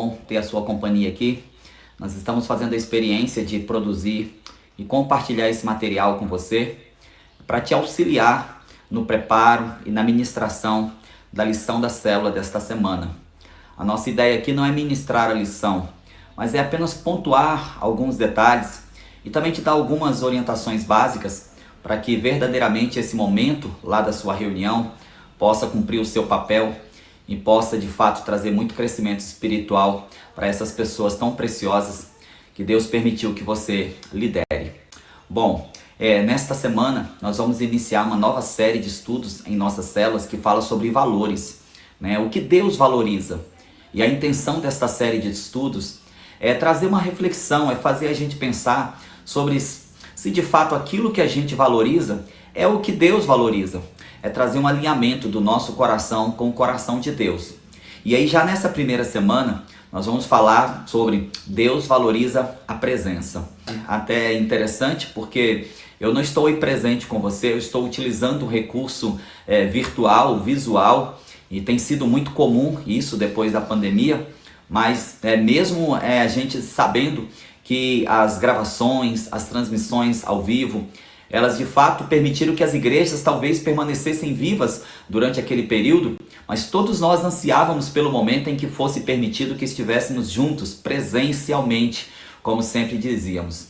bom ter a sua companhia aqui. Nós estamos fazendo a experiência de produzir e compartilhar esse material com você para te auxiliar no preparo e na ministração da lição da célula desta semana. A nossa ideia aqui não é ministrar a lição, mas é apenas pontuar alguns detalhes e também te dar algumas orientações básicas para que verdadeiramente esse momento lá da sua reunião possa cumprir o seu papel e possa de fato trazer muito crescimento espiritual para essas pessoas tão preciosas que Deus permitiu que você lidere. Bom, nesta semana nós vamos iniciar uma nova série de estudos em nossas células que fala sobre valores, né? O que Deus valoriza. E a intenção desta série de estudos é trazer uma reflexão, é fazer a gente pensar sobre se de fato aquilo que a gente valoriza é o que Deus valoriza. É trazer um alinhamento do nosso coração com o coração de Deus. E aí já nessa primeira semana nós vamos falar sobre Deus valoriza a presença. Até é interessante porque eu não estou aí presente com você, eu estou utilizando um recurso virtual, visual, e tem sido muito comum isso depois da pandemia, mas mesmo a gente sabendo que as gravações, as transmissões ao vivo, elas de fato permitiram que as igrejas talvez permanecessem vivas durante aquele período, mas todos nós ansiávamos pelo momento em que fosse permitido que estivéssemos juntos, presencialmente, como sempre dizíamos.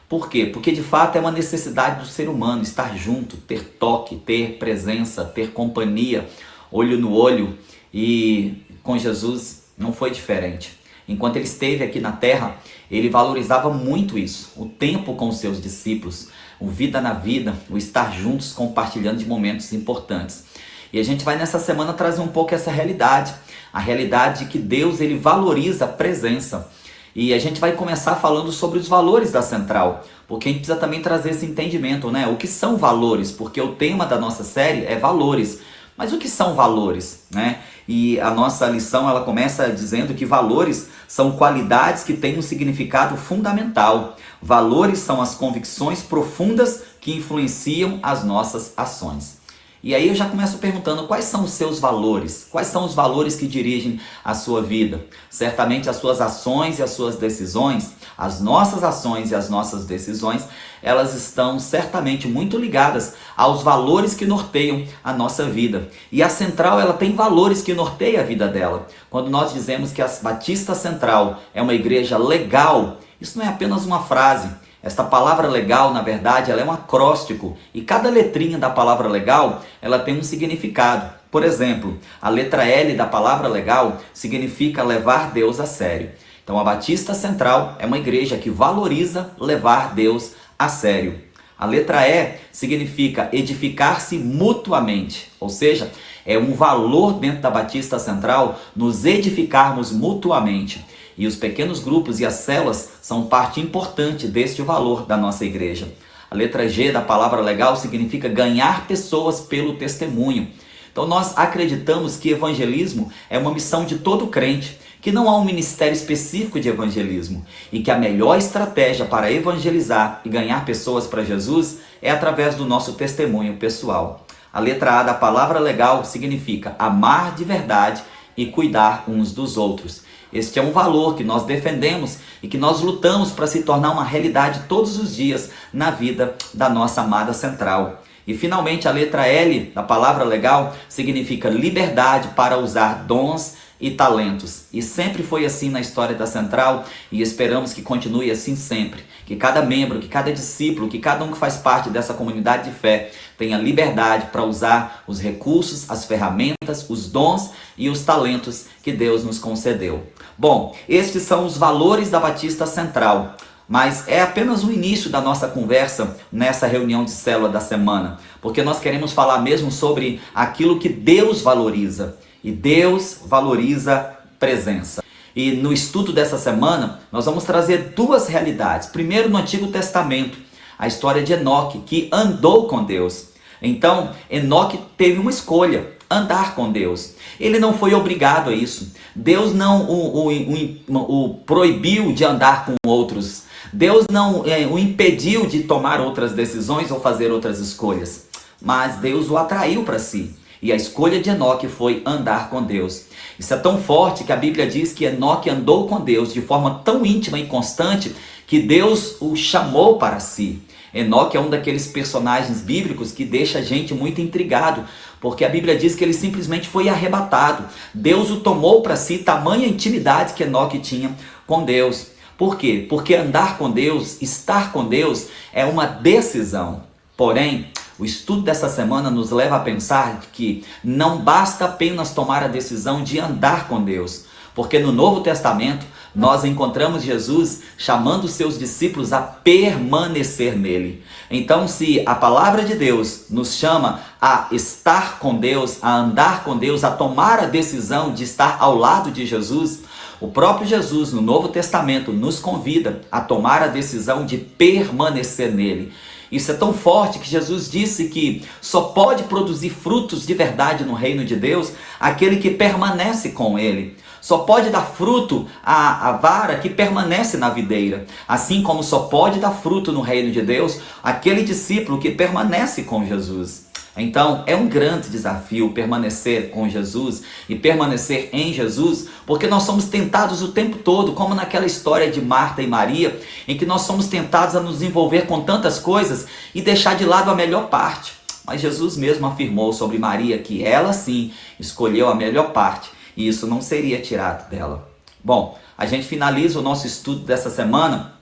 Por quê? Porque de fato é uma necessidade do ser humano estar junto, ter toque, ter presença, ter companhia, olho no olho, e com Jesus não foi diferente. Enquanto ele esteve aqui na terra, ele valorizava muito isso, o tempo com os seus discípulos, o vida na vida, o estar juntos compartilhando de momentos importantes. E a gente vai nessa semana trazer um pouco essa realidade, a realidade de que Deus ele valoriza a presença. E a gente vai começar falando sobre os valores da Central, porque a gente precisa também trazer esse entendimento, né? O que são valores? Porque o tema da nossa série é valores. Mas o que são valores, né? E a nossa lição ela começa dizendo que valores são qualidades que têm um significado fundamental. Valores são as convicções profundas que influenciam as nossas ações. E aí eu já começo perguntando quais são os seus valores? Quais são os valores que dirigem a sua vida? Certamente as suas ações e as suas decisões, as nossas ações e as nossas decisões, elas estão certamente muito ligadas aos valores que norteiam a nossa vida. E a Central ela tem valores que norteiam a vida dela. Quando nós dizemos que a Batista Central é uma igreja legal, isso não é apenas uma frase. Esta palavra legal, na verdade, ela é um acróstico e cada letrinha da palavra legal, ela tem um significado. Por exemplo, a letra L da palavra legal significa levar Deus a sério. Então a Batista Central é uma igreja que valoriza levar Deus a sério. A letra E significa edificar-se mutuamente, ou seja, é um valor dentro da Batista Central nos edificarmos mutuamente. E os pequenos grupos e as células são parte importante deste valor da nossa igreja. A letra G da palavra legal significa ganhar pessoas pelo testemunho. Então nós acreditamos que evangelismo é uma missão de todo crente, que não há um ministério específico de evangelismo e que a melhor estratégia para evangelizar e ganhar pessoas para Jesus é através do nosso testemunho pessoal. A letra A da palavra legal significa amar de verdade e cuidar uns dos outros. Este é um valor que nós defendemos e que nós lutamos para se tornar uma realidade todos os dias na vida da nossa amada Central. E finalmente a letra L da palavra legal significa liberdade para usar dons e talentos. E sempre foi assim na história da Central e esperamos que continue assim sempre. Que cada membro, que cada discípulo, que cada um que faz parte dessa comunidade de fé tenha liberdade para usar os recursos, as ferramentas, os dons e os talentos que Deus nos concedeu. Bom, estes são os valores da Batista Central. Mas é apenas o início da nossa conversa nessa reunião de célula da semana, porque nós queremos falar mesmo sobre aquilo que Deus valoriza, e Deus valoriza presença. E no estudo dessa semana, nós vamos trazer duas realidades. Primeiro, no Antigo Testamento, a história de Enoque, que andou com Deus. Então, Enoque teve uma escolha, andar com Deus. Ele não foi obrigado a isso. Deus não o proibiu de andar com outros. Deus não o impediu de tomar outras decisões ou fazer outras escolhas. Mas Deus o atraiu para si. E a escolha de Enoque foi andar com Deus. Isso é tão forte que a Bíblia diz que Enoque andou com Deus de forma tão íntima e constante que Deus o chamou para si. Enoque é um daqueles personagens bíblicos que deixa a gente muito intrigado, porque a Bíblia diz que ele simplesmente foi arrebatado. Deus o tomou para si, tamanha intimidade que Enoque tinha com Deus. Por quê? Porque andar com Deus, estar com Deus, é uma decisão. Porém, o estudo dessa semana nos leva a pensar que não basta apenas tomar a decisão de andar com Deus, porque no Novo Testamento nós encontramos Jesus chamando seus discípulos a permanecer nele. Então, se a palavra de Deus nos chama a estar com Deus, a andar com Deus, a tomar a decisão de estar ao lado de Jesus, o próprio Jesus no Novo Testamento nos convida a tomar a decisão de permanecer nele. Isso é tão forte que Jesus disse que só pode produzir frutos de verdade no reino de Deus aquele que permanece com ele. Só pode dar fruto a vara que permanece na videira. Assim como só pode dar fruto no reino de Deus aquele discípulo que permanece com Jesus. Então, é um grande desafio permanecer com Jesus e permanecer em Jesus, porque nós somos tentados o tempo todo, como naquela história de Marta e Maria, em que nós somos tentados a nos envolver com tantas coisas e deixar de lado a melhor parte. Mas Jesus mesmo afirmou sobre Maria que ela sim escolheu a melhor parte e isso não seria tirado dela. Bom, a gente finaliza o nosso estudo dessa semana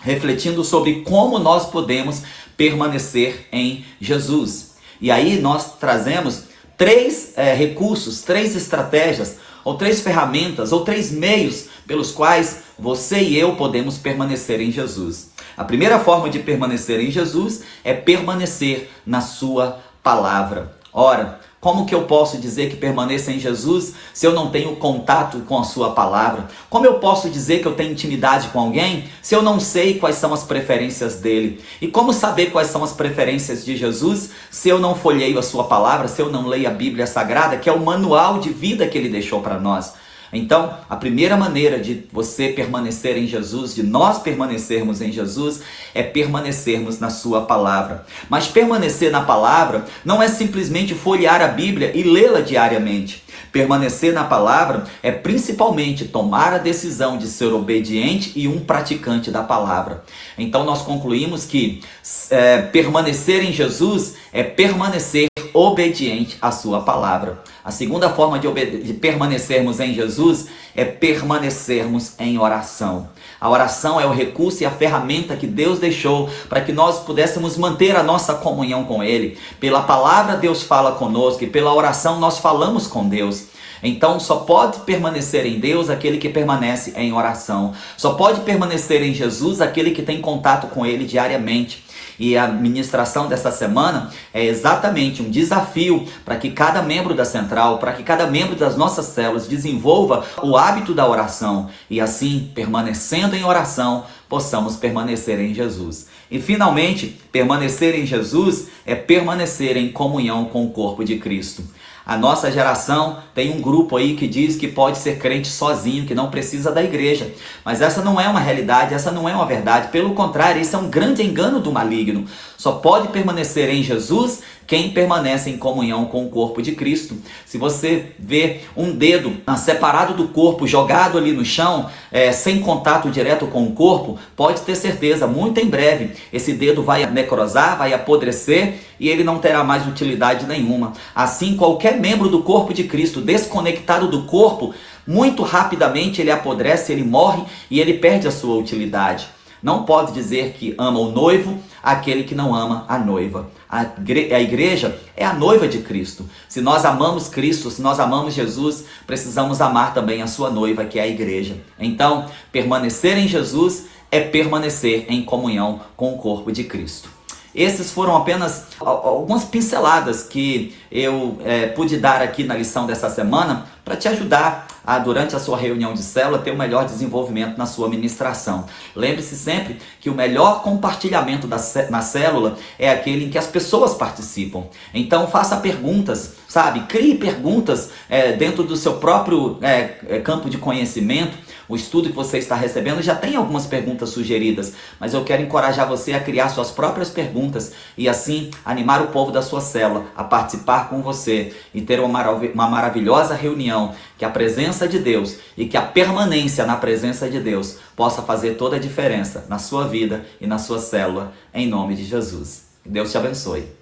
refletindo sobre como nós podemos permanecer em Jesus. E aí nós trazemos três recursos, três estratégias, ou três ferramentas, ou três meios pelos quais você e eu podemos permanecer em Jesus. A primeira forma de permanecer em Jesus é permanecer na sua palavra. Ora, como que eu posso dizer que permaneça em Jesus se eu não tenho contato com a sua palavra? Como eu posso dizer que eu tenho intimidade com alguém se eu não sei quais são as preferências dele? E como saber quais são as preferências de Jesus se eu não folheio a sua palavra, se eu não leio a Bíblia Sagrada, que é o manual de vida que ele deixou para nós? Então, a primeira maneira de você permanecer em Jesus, de nós permanecermos em Jesus, é permanecermos na sua palavra. Mas permanecer na palavra não é simplesmente folhear a Bíblia e lê-la diariamente. Permanecer na palavra é principalmente tomar a decisão de ser obediente e um praticante da palavra. Então nós concluímos que permanecer em Jesus é permanecer obediente à sua palavra. A segunda forma de permanecermos em Jesus é permanecermos em oração. A oração é o recurso e a ferramenta que Deus deixou para que nós pudéssemos manter a nossa comunhão com Ele. Pela palavra Deus fala conosco e pela oração nós falamos com Deus. Então só pode permanecer em Deus aquele que permanece em oração. Só pode permanecer em Jesus aquele que tem contato com Ele diariamente. E a ministração dessa semana é exatamente um desafio para que cada membro da Central, para que cada membro das nossas células desenvolva o hábito da oração e assim, permanecendo em oração, possamos permanecer em Jesus. E finalmente, permanecer em Jesus é permanecer em comunhão com o corpo de Cristo. A nossa geração tem um grupo aí que diz que pode ser crente sozinho, que não precisa da igreja. Mas essa não é uma realidade, essa não é uma verdade. Pelo contrário, isso é um grande engano do maligno. Só pode permanecer em Jesus quem permanece em comunhão com o corpo de Cristo. Se você vê um dedo separado do corpo, jogado ali no chão, sem contato direto com o corpo, pode ter certeza, muito em breve, esse dedo vai necrosar, vai apodrecer e ele não terá mais utilidade nenhuma. Assim, qualquer membro do corpo de Cristo desconectado do corpo, muito rapidamente ele apodrece, ele morre e ele perde a sua utilidade. Não pode dizer que ama o noivo aquele que não ama a noiva. A igreja é a noiva de Cristo. Se nós amamos Cristo, se nós amamos Jesus, precisamos amar também a sua noiva, que é a igreja. Então, permanecer em Jesus é permanecer em comunhão com o corpo de Cristo. Esses foram apenas algumas pinceladas que eu pude dar aqui na lição dessa semana para te ajudar a, durante a sua reunião de célula, ter o melhor desenvolvimento na sua ministração. Lembre-se sempre que o melhor compartilhamento na célula é aquele em que as pessoas participam. Então faça perguntas, sabe? Crie perguntas dentro do seu próprio campo de conhecimento. O estudo que você está recebendo já tem algumas perguntas sugeridas, mas eu quero encorajar você a criar suas próprias perguntas e assim animar o povo da sua célula a participar com você e ter uma maravilhosa reunião, que a presença de Deus e que a permanência na presença de Deus possa fazer toda a diferença na sua vida e na sua célula, em nome de Jesus. Que Deus te abençoe.